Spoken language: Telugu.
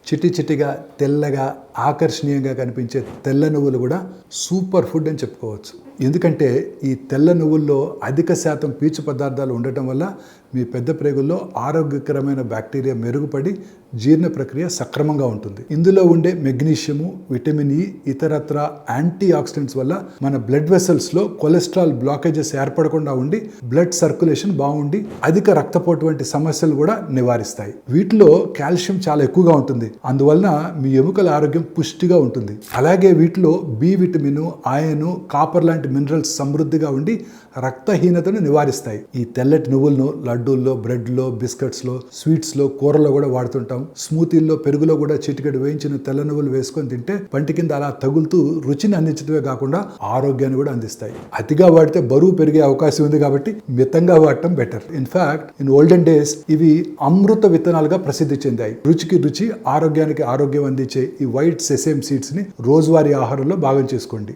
చిట్టి చిట్టిగా తెల్లగా ఆకర్షణీయంగా కనిపించే తెల్ల నువ్వులు కూడా సూపర్ ఫుడ్ అని చెప్పుకోవచ్చు. ఎందుకంటే ఈ తెల్ల నువ్వుల్లో అధిక శాతం పీచు పదార్థాలు ఉండటం వల్ల మీ పెద్ద ప్రేగుల్లో ఆరోగ్యకరమైన బ్యాక్టీరియా మెరుగుపడి జీర్ణ ప్రక్రియ సక్రమంగా ఉంటుంది. ఇందులో ఉండే మెగ్నీషియము, విటమిన్ ఇ, ఇతరత్ర యాంటీ ఆక్సిడెంట్స్ వల్ల మన బ్లడ్ వెసల్స్లో కొలెస్ట్రాల్ బ్లాకేజెస్ ఏర్పడకుండా ఉండి బ్లడ్ సర్క్యులేషన్ బాగుండి అధిక రక్తపోటు వంటి సమస్యలు కూడా నివారిస్తాయి. వీటిలో కాల్షియం చాలా ఎక్కువగా ఉంటుంది, అందువలన మీ ఎముకల ఆరోగ్యం పుష్టిగా ఉంటుంది. అలాగే వీటిలో బి విటమిన్, ఐరన్, కాపర్ లాంటి మినరల్స్ సమృద్ధిగా ఉండి రక్తహీనతను నివారిస్తాయి. ఈ తెల్లటి నువ్వులను లడ్డూల్లో, బ్రెడ్లో, బిస్కెట్స్లో, స్వీట్స్లో, కూరలో కూడా వాడుతుంటాం. స్మూతీల్లో, పెరుగులో కూడా చిటికెడు వేయించిన తెల్ల నువ్వులు వేసుకొని తింటే పంటి కింద అలా తగులుతూ రుచిని అందించడమే కాకుండా ఆరోగ్యాన్ని కూడా అందిస్తాయి. అతిగా వాడితే బరువు పెరిగే అవకాశం ఉంది కాబట్టి మితంగా వాడటం better. In fact in olden days ఇవి అమృత విత్తనాలుగా ప్రసిద్ధి చెందాయి. రుచికి రుచి, ఆరోగ్యానికి ఆరోగ్యం అందించే ఈ వైట్ సెసేమ్ సీడ్స్ ని రోజువారీ ఆహారంలో భాగం చేసుకోండి.